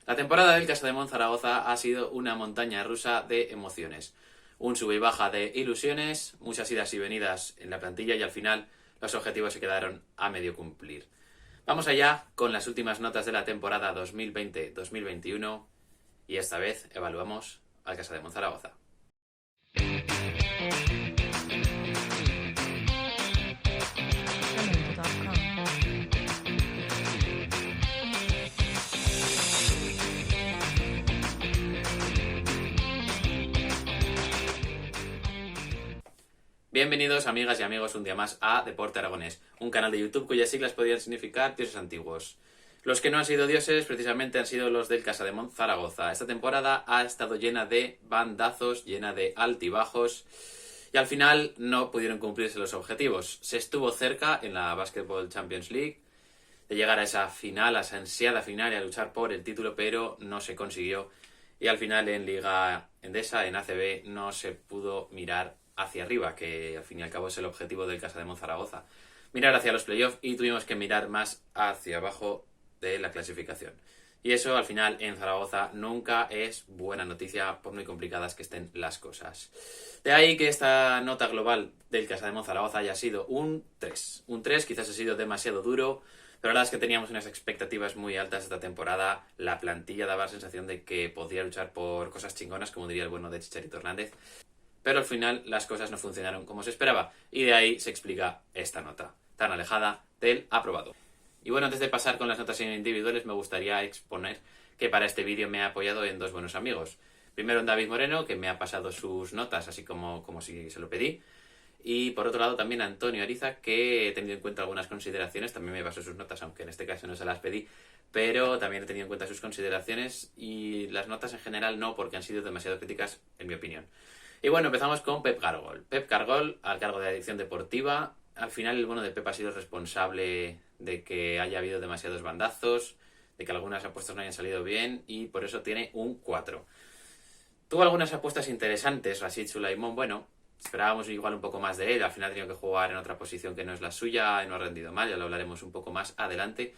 La temporada del Casademont Zaragoza ha sido una montaña rusa de emociones. Un sube y baja de ilusiones, muchas idas y venidas en la plantilla y al final los objetivos se quedaron a medio cumplir. Vamos allá con las últimas notas de la temporada 2020-2021 y esta vez evaluamos al Casademont Zaragoza. Bienvenidos amigas y amigos un día más a Deporte Aragonés, un canal de YouTube cuyas siglas podrían significar dioses antiguos. Los que no han sido dioses precisamente han sido los del Casademont Zaragoza. Esta temporada ha estado llena de bandazos, llena de altibajos y al final no pudieron cumplirse los objetivos. Se estuvo cerca en la Basketball Champions League de llegar a esa final, a esa ansiada final y a luchar por el título, pero no se consiguió. Y al final en Liga Endesa, en ACB, no se pudo mirar hacia arriba, que al fin y al cabo es el objetivo del Casademont Zaragoza. Mirar hacia los playoffs y tuvimos que mirar más hacia abajo de la clasificación. Y eso al final en Zaragoza nunca es buena noticia, por muy complicadas que estén las cosas. De ahí que esta nota global del Casademont Zaragoza haya sido un 3. Un 3 quizás ha sido demasiado duro, pero la verdad es que teníamos unas expectativas muy altas esta temporada. La plantilla daba la sensación de que podía luchar por cosas chingonas, como diría el bueno de Chicharito Hernández. Pero al final las cosas no funcionaron como se esperaba. Y de ahí se explica esta nota, tan alejada del aprobado. Y bueno, antes de pasar con las notas individuales, me gustaría exponer que para este vídeo me he apoyado en dos buenos amigos. Primero en David Moreno, que me ha pasado sus notas, así como si se lo pedí. Y por otro lado también Antonio Ariza, que he tenido en cuenta algunas consideraciones, también me pasó sus notas, aunque en este caso no se las pedí, pero también he tenido en cuenta sus consideraciones y las notas en general no, porque han sido demasiado críticas, en mi opinión. Y bueno, empezamos con Pep Gargol. Pep Gargol, al cargo de la dirección deportiva. Al final el bueno de Pep ha sido responsable de que haya habido demasiados bandazos, de que algunas apuestas no hayan salido bien y por eso tiene un 4. Tuvo algunas apuestas interesantes, Rashid Sulaimon, bueno, esperábamos igual un poco más de él, al final ha tenido que jugar en otra posición que no es la suya y no ha rendido mal, ya lo hablaremos un poco más adelante.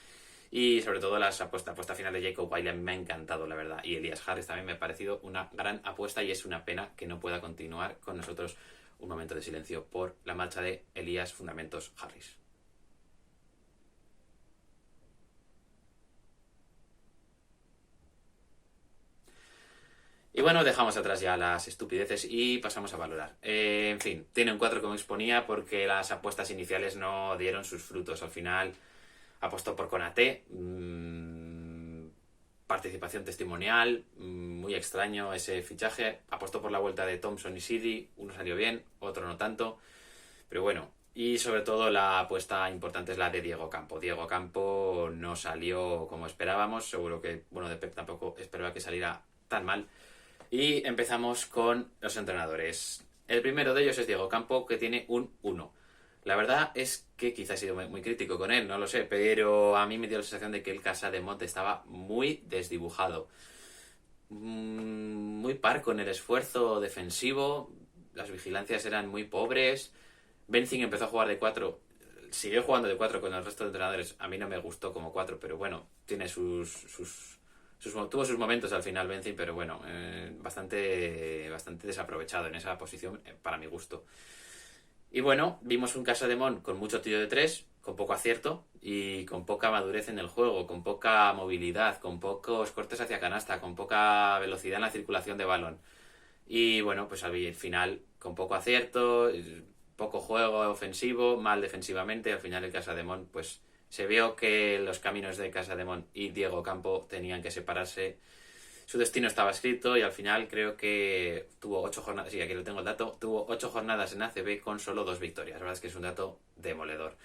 Y sobre todo la apuesta final de Jacob Wiley me ha encantado, la verdad. Y Elias Harris también me ha parecido una gran apuesta y es una pena que no pueda continuar con nosotros. Un momento de silencio por la marcha de Elias Fundamentos Harris. Y bueno, dejamos atrás ya las estupideces y pasamos a valorar. En fin, tiene un 4 como exponía porque las apuestas iniciales no dieron sus frutos. Al final apostó por Konaté, participación testimonial, muy extraño ese fichaje. Apostó por la vuelta de Thompson y Sidi, uno salió bien, otro no tanto, pero bueno. Y sobre todo la apuesta importante es la de Diego Campo. Diego Campo no salió como esperábamos, seguro que bueno de Pep tampoco esperaba que saliera tan mal. Y empezamos con los entrenadores. El primero de ellos es Diego Campo, que tiene un 1. La verdad es que quizás he sido muy crítico con él, no lo sé, pero a mí me dio la sensación de que el Casademont estaba muy desdibujado. Muy parco en el esfuerzo defensivo, las vigilancias eran muy pobres. Benzing empezó a jugar de 4, siguió jugando de 4 con el resto de entrenadores. A mí no me gustó como 4, pero bueno, tiene tuvo sus momentos al final Benzing, pero bueno, bastante desaprovechado en esa posición para mi gusto. Y bueno, vimos un Casademont con mucho tiro de 3, con poco acierto y con poca madurez en el juego, con poca movilidad, con pocos cortes hacia canasta, con poca velocidad en la circulación de balón. Y bueno, pues al final, con poco acierto, poco juego ofensivo, mal defensivamente, al final el Casademont, pues se vio que los caminos de Casademont y Diego Campo tenían que separarse. Su destino estaba escrito y al final creo que tuvo 8 jornadas, sí, aquí lo tengo el dato, tuvo 8 jornadas en ACB con solo 2 victorias. La verdad es que es un dato demoledor.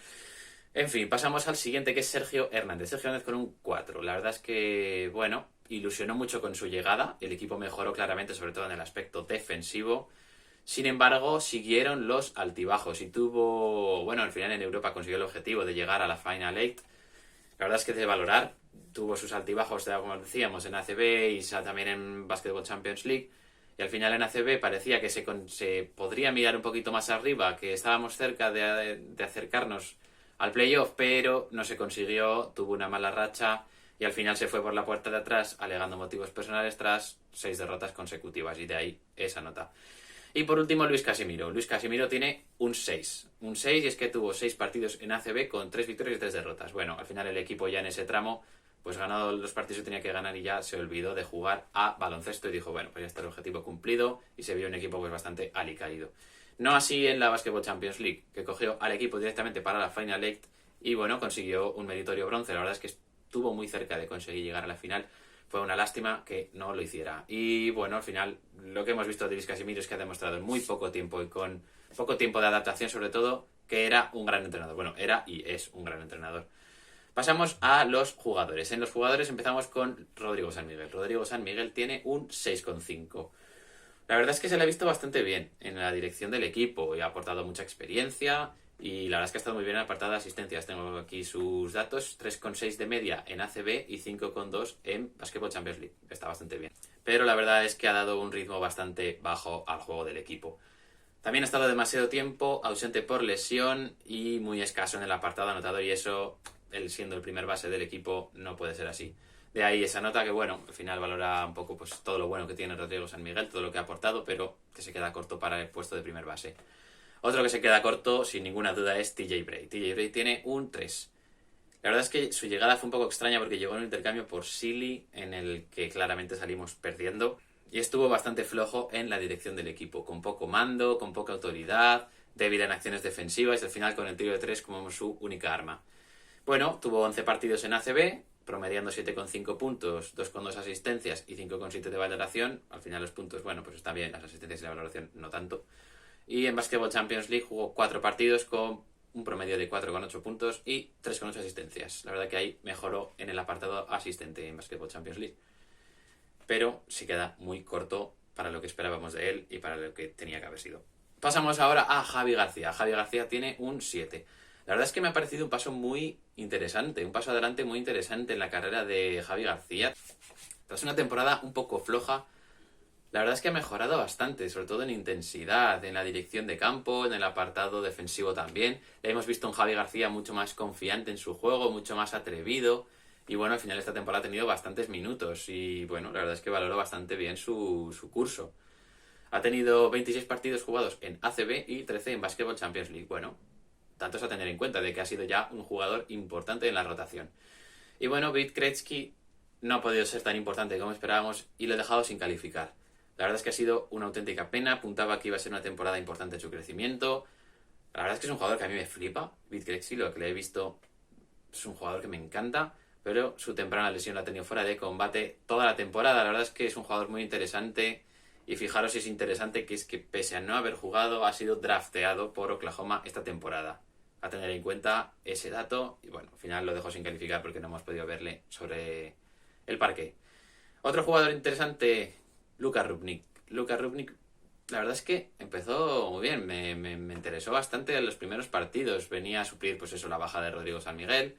En fin, pasamos al siguiente que es Sergio Hernández. Sergio Hernández con un 4. La verdad es que, bueno, ilusionó mucho con su llegada. El equipo mejoró claramente, sobre todo en el aspecto defensivo. Sin embargo, siguieron los altibajos y tuvo, bueno, al final en Europa consiguió el objetivo de llegar a la Final 8. La verdad es que es de valorar. Tuvo sus altibajos, como decíamos, en ACB y también en Basketball Champions League. Y al final en ACB parecía que se podría mirar un poquito más arriba, que estábamos cerca de acercarnos al playoff, pero no se consiguió, tuvo una mala racha y al final se fue por la puerta de atrás alegando motivos personales tras 6 derrotas consecutivas, y de ahí esa nota. Y por último, Luis Casimiro. Luis Casimiro tiene un 6. Un 6, y es que tuvo 6 partidos en ACB con 3 victorias y 3 derrotas. Bueno, al final el equipo ya en ese tramo, pues ganado los partidos que tenía que ganar y ya se olvidó de jugar a baloncesto y dijo, bueno, pues ya está el objetivo cumplido, y se vio un equipo pues bastante alicaído. No así en la Basketball Champions League, que cogió al equipo directamente para la Final Eight y bueno, consiguió un meritorio bronce. La verdad es que estuvo muy cerca de conseguir llegar a la final. Fue una lástima que no lo hiciera. Y bueno, al final lo que hemos visto de Luis Casimiro es que ha demostrado en muy poco tiempo y con poco tiempo de adaptación sobre todo que era un gran entrenador. Bueno, era y es un gran entrenador. Pasamos a los jugadores. En los jugadores empezamos con Rodrigo San Miguel. Rodrigo San Miguel tiene un 6,5. La verdad es que se le ha visto bastante bien en la dirección del equipo y ha aportado mucha experiencia. Y la verdad es que ha estado muy bien en el apartado de asistencias. Tengo aquí sus datos: 3,6 de media en ACB y 5,2 en Basketball Champions League. Está bastante bien. Pero la verdad es que ha dado un ritmo bastante bajo al juego del equipo. También ha estado demasiado tiempo ausente por lesión y muy escaso en el apartado anotador, y eso, él siendo el primer base del equipo, no puede ser así. De ahí esa nota que, bueno, al final valora un poco pues todo lo bueno que tiene Rodrigo San Miguel, todo lo que ha aportado, pero que se queda corto para el puesto de primer base. Otro que se queda corto, sin ninguna duda, es TJ Bray. TJ Bray tiene un 3. La verdad es que su llegada fue un poco extraña porque llegó en un intercambio por Silly, en el que claramente salimos perdiendo, y estuvo bastante flojo en la dirección del equipo, con poco mando, con poca autoridad, débil en acciones defensivas y al final con el tiro de 3 como su única arma. Bueno, tuvo 11 partidos en ACB, promediando 7,5 puntos, 2,2 asistencias y 5,7 de valoración. Al final los puntos, bueno, pues están bien, las asistencias y la valoración no tanto. Y en Basketball Champions League jugó 4 partidos con un promedio de 4,8 puntos y 3,8 asistencias. La verdad que ahí mejoró en el apartado asistente en Basketball Champions League. Pero sí queda muy corto para lo que esperábamos de él y para lo que tenía que haber sido. Pasamos ahora a Javi García. Javi García tiene un 7. La verdad es que me ha parecido un paso muy interesante, un paso adelante muy interesante en la carrera de Javi García. Tras una temporada un poco floja, la verdad es que ha mejorado bastante, sobre todo en intensidad, en la dirección de campo, en el apartado defensivo también. Le hemos visto a un Javi García mucho más confiante en su juego, mucho más atrevido. Y bueno, al final esta temporada ha tenido bastantes minutos y bueno, la verdad es que valoro bastante bien su curso. Ha tenido 26 partidos jugados en ACB y 13 en Basketball Champions League. Bueno, tantos a tener en cuenta de que ha sido ya un jugador importante en la rotación. Y bueno, Vít Krejci no ha podido ser tan importante como esperábamos y lo he dejado sin calificar. La verdad es que ha sido una auténtica pena. Apuntaba que iba a ser una temporada importante en su crecimiento. La verdad es que es un jugador que a mí me flipa. Vít Krejci, lo que le he visto, es un jugador que me encanta, pero su temprana lesión la ha tenido fuera de combate toda la temporada. La verdad es que es un jugador muy interesante. Y fijaros si es interesante que es que pese a no haber jugado, ha sido drafteado por Oklahoma esta temporada. A tener en cuenta ese dato. Y bueno, al final lo dejo sin calificar porque no hemos podido verle sobre el parque. Otro jugador interesante, Luka Rubnik. Luka Rubnik, la verdad es que empezó muy bien. Me interesó bastante en los primeros partidos. Venía a suplir pues eso, la baja de Rodrigo San Miguel.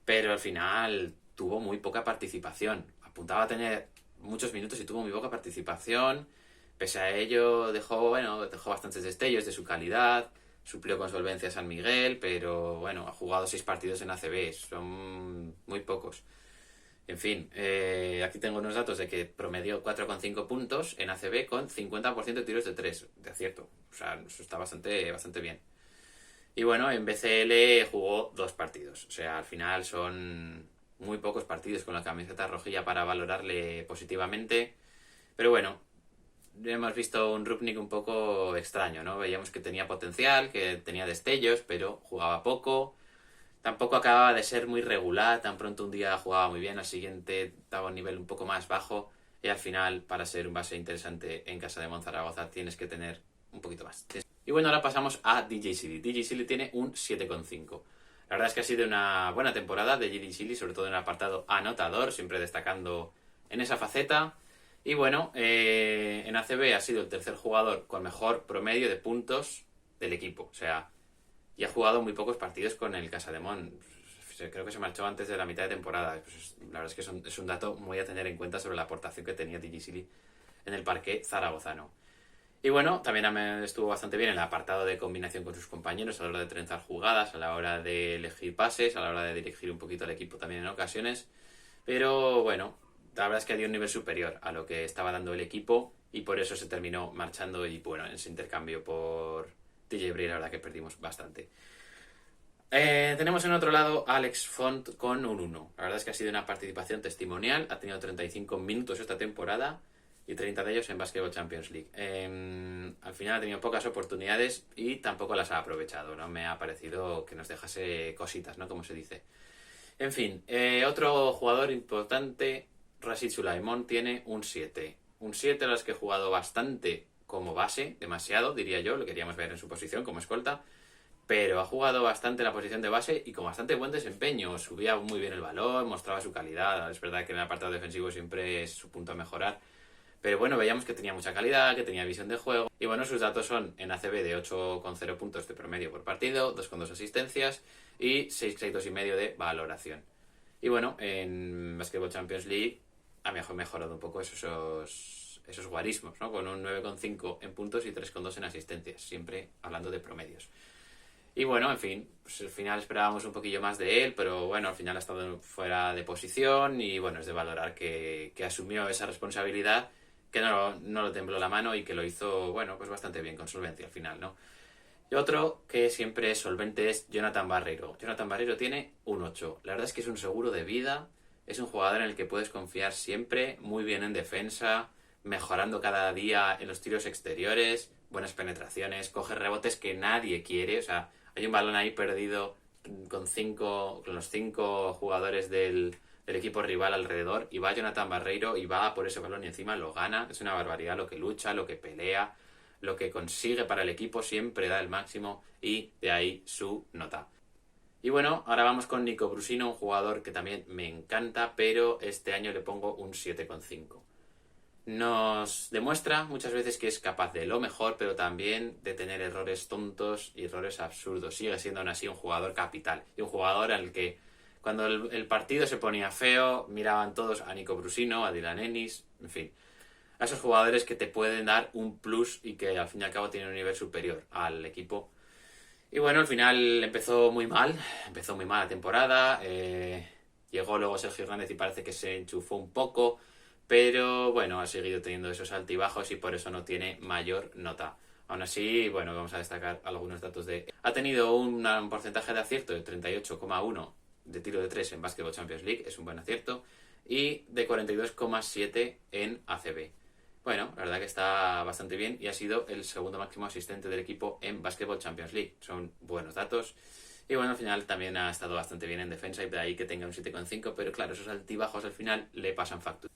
Pero al final tuvo muy poca participación. Apuntaba a tener muchos minutos y tuvo muy poca participación. Pese a ello dejó bastantes destellos de su calidad. Suplió con solvencia a San Miguel, pero bueno, ha jugado 6 partidos en ACB, son muy pocos. En fin, aquí tengo unos datos de que promedió 4,5 puntos en ACB con 50% de tiros de 3, de acierto. O sea, eso está bastante bien. Y bueno, en BCL jugó 2 partidos. O sea, al final son muy pocos partidos con la camiseta rojilla para valorarle positivamente. Pero bueno, hemos visto un Rubnik un poco extraño, ¿no? Veíamos que tenía potencial, que tenía destellos, pero jugaba poco. Tampoco acababa de ser muy regular, tan pronto un día jugaba muy bien, al siguiente daba un nivel un poco más bajo y al final, para ser un base interesante en casa de Monzaragoza, tienes que tener un poquito más. Y bueno, ahora pasamos a DJ Silly. DJ Silly tiene un 7,5. La verdad es que ha sido una buena temporada de DJ Silly, sobre todo en el apartado anotador, siempre destacando en esa faceta. Y bueno, en ACB ha sido el tercer jugador con mejor promedio de puntos del equipo. O sea, y ha jugado muy pocos partidos con el Casademont. Creo que se marchó antes de la mitad de temporada. Pues la verdad es que es un dato muy a tener en cuenta sobre la aportación que tenía DJ Silly en el parque zaragozano. Y bueno, también estuvo bastante bien en el apartado de combinación con sus compañeros a la hora de trenzar jugadas, a la hora de elegir pases, a la hora de dirigir un poquito al equipo también en ocasiones. Pero bueno, la verdad es que dio un nivel superior a lo que estaba dando el equipo y por eso se terminó marchando y bueno, en ese intercambio por TJ Bray la verdad que perdimos bastante. Tenemos en otro lado a Alex Font con un 1. La verdad es que ha sido una participación testimonial, ha tenido 35 minutos esta temporada y 30 de ellos en Basketball Champions League. Al final ha tenido pocas oportunidades y tampoco las ha aprovechado, ¿no? Me ha parecido que nos dejase cositas, ¿no? Como se dice. En fin, otro jugador importante, Rashid Sulaimon, tiene un 7. Un 7 a los que he jugado bastante como base, demasiado, diría yo, lo queríamos ver en su posición como escolta, pero ha jugado bastante en la posición de base y con bastante buen desempeño. Subía muy bien el balón, mostraba su calidad. Es verdad que en el apartado defensivo siempre es su punto a mejorar. Pero bueno, veíamos que tenía mucha calidad, que tenía visión de juego. Y bueno, sus datos son en ACB de 8,0 puntos de promedio por partido, 2,2 asistencias y 6 créditos y medio de valoración. Y bueno, en Basketball Champions League ha mejorado un poco esos guarismos, ¿no? Con un 9,5 en puntos y 3,2 en asistencias, siempre hablando de promedios. Y bueno, en fin, pues al final esperábamos un poquillo más de él, pero bueno, al final ha estado fuera de posición y bueno, es de valorar que asumió esa responsabilidad, que no lo tembló la mano y que lo hizo, bueno, pues bastante bien, con solvencia al final, ¿no? Y otro que siempre es solvente es Jonathan Barreiro. Jonathan Barreiro tiene un 8. La verdad es que es un seguro de vida, es un jugador en el que puedes confiar siempre, muy bien en defensa, mejorando cada día en los tiros exteriores, buenas penetraciones, coge rebotes que nadie quiere, o sea, hay un balón ahí perdido con los 5 jugadores del equipo rival alrededor y va Jonathan Barreiro y va por ese balón y encima lo gana. Es una barbaridad lo que lucha, lo que pelea, lo que consigue para el equipo, siempre da el máximo y de ahí su nota. Y bueno, ahora vamos con Nico Brusino, un jugador que también me encanta, pero este año le pongo un 7,5. Nos demuestra muchas veces que es capaz de lo mejor, pero también de tener errores tontos y errores absurdos. Sigue siendo aún así un jugador capital y un jugador al que cuando el partido se ponía feo, miraban todos a Nico Brusino, a Dylan Ennis, en fin, a esos jugadores que te pueden dar un plus y que al fin y al cabo tienen un nivel superior al equipo. Y bueno, al final empezó muy mal la temporada, llegó luego Sergio Hernández y parece que se enchufó un poco, pero bueno, ha seguido teniendo esos altibajos y por eso no tiene mayor nota. Aún así, bueno, vamos a destacar algunos datos de... Ha tenido un porcentaje de acierto de 38,1 de tiro de 3 en Basketball Champions League, es un buen acierto, y de 42,7 en ACB. Bueno, la verdad que está bastante bien y ha sido el segundo máximo asistente del equipo en Basketball Champions League. Son buenos datos. Y bueno, al final también ha estado bastante bien en defensa y de ahí que tenga un 7,5, pero claro, esos altibajos al final le pasan factura.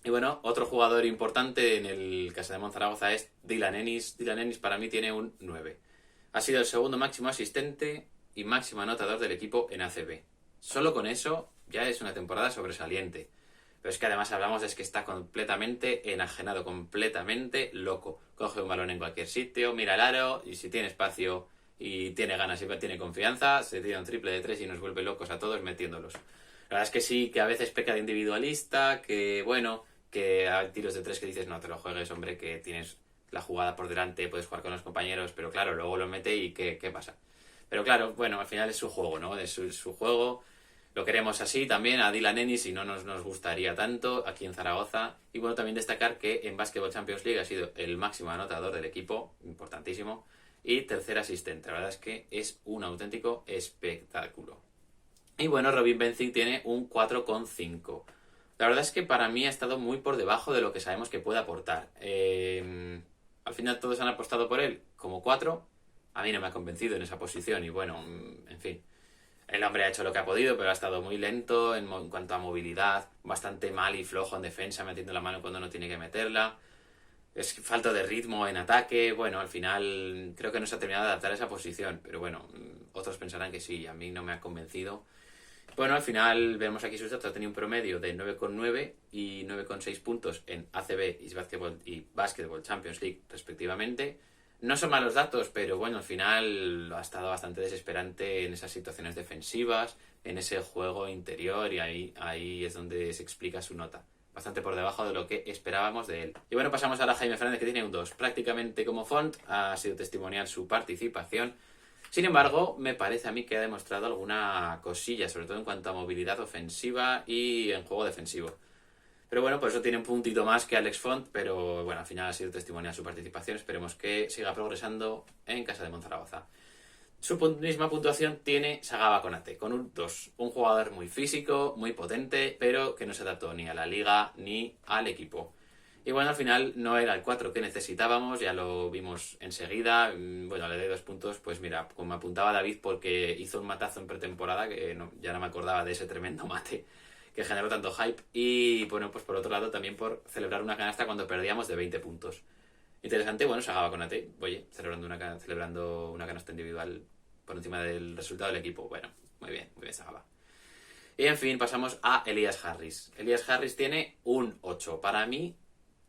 Y bueno, otro jugador importante en el Casa de Zaragoza es Dylan Ennis. Dylan Ennis para mí tiene un 9. Ha sido el segundo máximo asistente y máximo anotador del equipo en ACB. Solo con eso ya es una temporada sobresaliente. Pero es que además hablamos de que está completamente enajenado, completamente loco. Coge un balón en cualquier sitio, mira el aro y si tiene espacio y tiene ganas y tiene confianza, se tira un triple de 3 y nos vuelve locos a todos metiéndolos. La verdad es que sí, que a veces peca de individualista, que bueno, que hay tiros de 3 que dices no te lo juegues, hombre, que tienes la jugada por delante, puedes jugar con los compañeros, pero claro, luego lo mete y ¿qué pasa? Pero claro, bueno, al final es su juego, ¿no? Es su juego. Lo queremos así también a Dylan Ennis y no nos gustaría tanto aquí en Zaragoza. Y bueno, también destacar que en Basketball Champions League ha sido el máximo anotador del equipo, importantísimo, y tercer asistente. La verdad es que es un auténtico espectáculo. Y bueno, Robin Benzing tiene un 4,5. La verdad es que para mí ha estado muy por debajo de lo que sabemos que puede aportar. Al final todos han apostado por él como 4. A mí no me ha convencido en esa posición y bueno, en fin. El hombre ha hecho lo que ha podido, pero ha estado muy lento en cuanto a movilidad, bastante mal y flojo en defensa, metiendo la mano cuando no tiene que meterla. Es falta de ritmo en ataque. Bueno, al final creo que no se ha terminado de adaptar a esa posición, pero bueno, otros pensarán que sí, a mí no me ha convencido. Bueno, al final vemos aquí sus datos, ha tenido un promedio de 9,9 y 9,6 puntos en ACB y Basketball Champions League respectivamente. No son malos datos, pero bueno, al final ha estado bastante desesperante en esas situaciones defensivas, en ese juego interior y ahí es donde se explica su nota. Bastante por debajo de lo que esperábamos de él. Y bueno, pasamos ahora a Jaime Fernández que tiene un 2. Prácticamente como Font, ha sido testimonial su participación. Sin embargo, me parece a mí que ha demostrado alguna cosilla, sobre todo en cuanto a movilidad ofensiva y en juego defensivo. Pero bueno, por eso tiene un puntito más que Alex Font, pero bueno, al final ha sido testimonial su participación. Esperemos que siga progresando en casa de Monzaragoza. Su misma puntuación tiene Sagaba Konate, con un 2. Un jugador muy físico, muy potente, pero que no se adaptó ni a la liga ni al equipo. Y bueno, al final no era el 4 que necesitábamos, ya lo vimos enseguida. Bueno, le doy 2 puntos, pues mira, como apuntaba David, porque hizo un matazo en pretemporada, que ya no me acordaba de ese tremendo mate que generó tanto hype. Y bueno, pues por otro lado también por celebrar una canasta cuando perdíamos de 20 puntos. Interesante, bueno, Sagaba Konate, oye, celebrando una canasta individual por encima del resultado del equipo. Bueno, muy bien Sagaba. Y en fin, pasamos a Elias Harris. Elias Harris tiene un 8. Para mí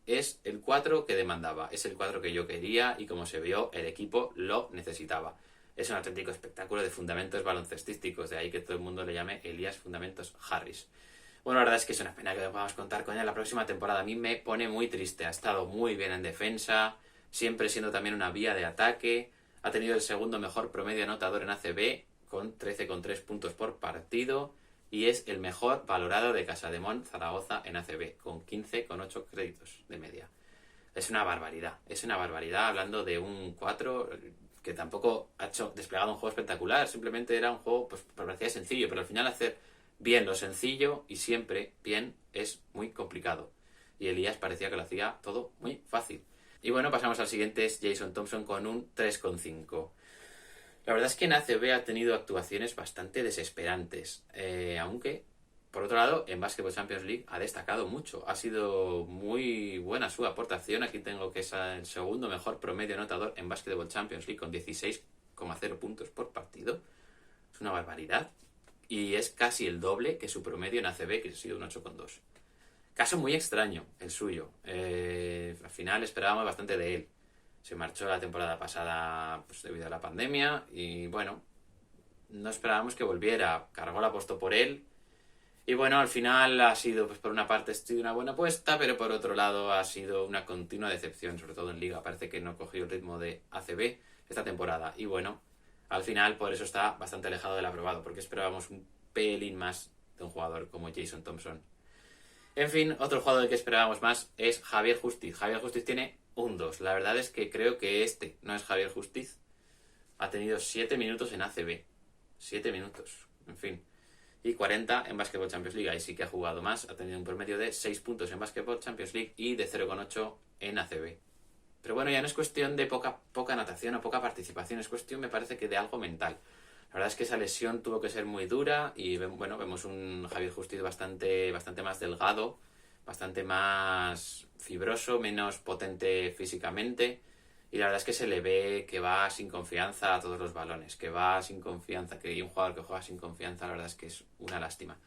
es el 4 que demandaba, es el 4 que yo quería y como se vio, el equipo lo necesitaba. Es un auténtico espectáculo de fundamentos baloncestísticos, de ahí que todo el mundo le llame Elias Fundamentos Harris. Bueno, la verdad es que es una pena que no podamos contar con él la próxima temporada. A mí me pone muy triste. Ha estado muy bien en defensa, siempre siendo también una vía de ataque. Ha tenido el segundo mejor promedio anotador en ACB, con 13,3 puntos por partido. Y es el mejor valorado de Casademont Zaragoza en ACB, con 15,8 créditos de media. Es una barbaridad, hablando de un 4 que tampoco ha desplegado un juego espectacular. Simplemente era un juego, pues parecía sencillo, pero al final hacer bien lo sencillo y siempre bien es muy complicado. Y Elías parecía que lo hacía todo muy fácil. Y bueno, pasamos al siguiente, es Jason Thompson con un 3,5. La verdad es que en ACB ha tenido actuaciones bastante desesperantes, aunque, por otro lado, en Basketball Champions League ha destacado mucho. Ha sido muy buena su aportación. Aquí tengo que es el segundo mejor promedio anotador en Basketball Champions League con 16,0 puntos por partido. Es una barbaridad. Y es casi el doble que su promedio en ACB, que ha sido un 8,2. Caso muy extraño el suyo. Al final esperábamos bastante de él. Se marchó la temporada pasada pues, debido a la pandemia y bueno, no esperábamos que volviera. Cargol apostó por él y bueno, al final ha sido, pues por una parte, una buena apuesta, pero por otro lado ha sido una continua decepción, sobre todo en Liga. Parece que no cogió el ritmo de ACB esta temporada y bueno, al final por eso está bastante alejado del aprobado, porque esperábamos un pelín más de un jugador como Jason Thompson. En fin, otro jugador del que esperábamos más es Javier Justiz. Javier Justiz tiene un 2. La verdad es que creo que este no es Javier Justiz. Ha tenido 7 minutos en ACB. 7 minutos, en fin. Y 40 en Basketball Champions League. Ahí sí que ha jugado más. Ha tenido un promedio de 6 puntos en Basketball Champions League y de 0,8 en ACB. Pero bueno, ya no es cuestión de poca natación o poca participación. Es cuestión, me parece, que de algo mental. La verdad es que esa lesión tuvo que ser muy dura y bueno, vemos un Javier Justiz bastante más delgado, bastante más fibroso, menos potente físicamente y la verdad es que se le ve que va sin confianza a todos los balones, que va sin confianza, que hay un jugador que juega sin confianza, la verdad es que es una lástima.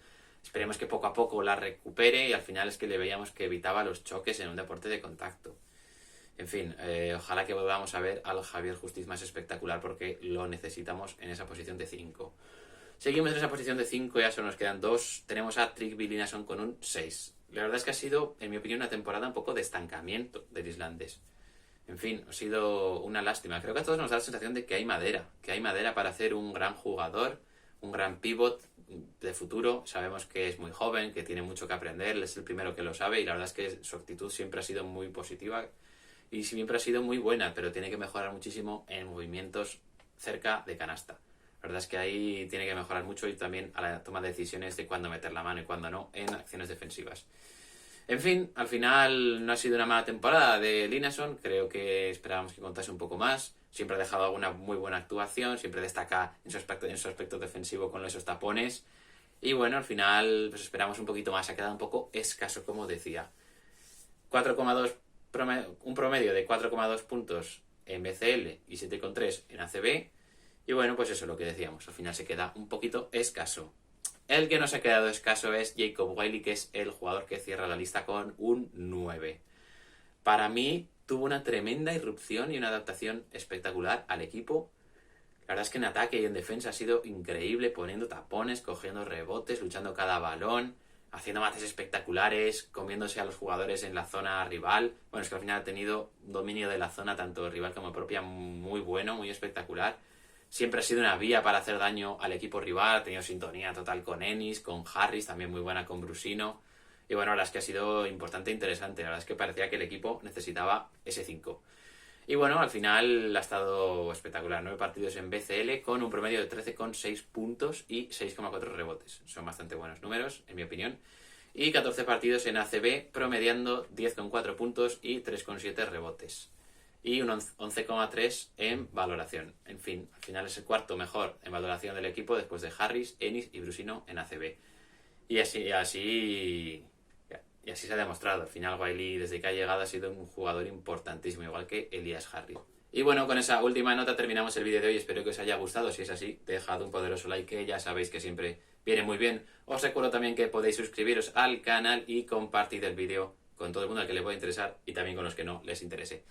Esperemos que poco a poco la recupere y al final es que le veíamos que evitaba los choques en un deporte de contacto. En fin, ojalá que volvamos a ver al Javier Justiz más espectacular porque lo necesitamos en esa posición de 5. Seguimos en esa posición de 5, ya solo nos quedan 2. Tenemos a Trick Bilinason con un 6. La verdad es que ha sido, en mi opinión, una temporada un poco de estancamiento del islandés. En fin, ha sido una lástima. Creo que a todos nos da la sensación de que hay madera para hacer un gran jugador, un gran pivot de futuro. Sabemos que es muy joven, que tiene mucho que aprender, él es el primero que lo sabe y la verdad es que su actitud siempre ha sido muy positiva y siempre ha sido muy buena, pero tiene que mejorar muchísimo en movimientos cerca de canasta. La verdad es que ahí tiene que mejorar mucho y también a la toma de decisiones de cuándo meter la mano y cuándo no en acciones defensivas. En fin, al final no ha sido una mala temporada de Linason, creo que esperábamos que contase un poco más, siempre ha dejado alguna muy buena actuación, siempre destaca en su aspecto defensivo con esos tapones y bueno, al final pues esperamos un poquito más, ha quedado un poco escaso como decía. 4,2 un promedio de 4,2 puntos en BCL y 7,3 en ACB. Y bueno, pues eso es lo que decíamos. Al final se queda un poquito escaso. El que no se ha quedado escaso es Jacob Wiley, que es el jugador que cierra la lista con un 9. Para mí tuvo una tremenda irrupción y una adaptación espectacular al equipo. La verdad es que en ataque y en defensa ha sido increíble, poniendo tapones, cogiendo rebotes, luchando cada balón, haciendo mates espectaculares, comiéndose a los jugadores en la zona rival. Bueno, es que al final ha tenido un dominio de la zona, tanto rival como propia, muy bueno, muy espectacular. siempre ha sido una vía para hacer daño al equipo rival, ha tenido sintonía total con Ennis, con Harris, también muy buena con Brusino. Y bueno, la verdad es que ha sido importante e interesante. La verdad es que parecía que el equipo necesitaba ese 5. Y bueno, al final ha estado espectacular. 9 partidos en BCL con un promedio de 13,6 puntos y 6,4 rebotes. Son bastante buenos números, en mi opinión. Y 14 partidos en ACB, promediando 10,4 puntos y 3,7 rebotes. Y un 11,3 en valoración. En fin, al final es el cuarto mejor en valoración del equipo después de Harris, Ennis y Brusino en ACB. Y así se ha demostrado. Al final Wiley, desde que ha llegado, ha sido un jugador importantísimo, igual que Elias Harris. Y bueno, con esa última nota terminamos el vídeo de hoy. Espero que os haya gustado. Si es así, dejad un poderoso like, que ya sabéis que siempre viene muy bien. Os recuerdo también que podéis suscribiros al canal y compartir el vídeo con todo el mundo al que le pueda interesar y también con los que no les interese.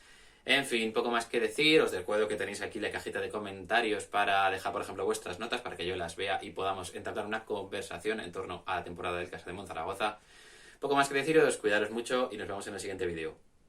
En fin, poco más que decir. Os recuerdo que tenéis aquí la cajita de comentarios para dejar, por ejemplo, vuestras notas para que yo las vea y podamos entablar una conversación en torno a la temporada del Casa de Monzaragoza. Poco más que deciros, cuidaros mucho y nos vemos en el siguiente vídeo.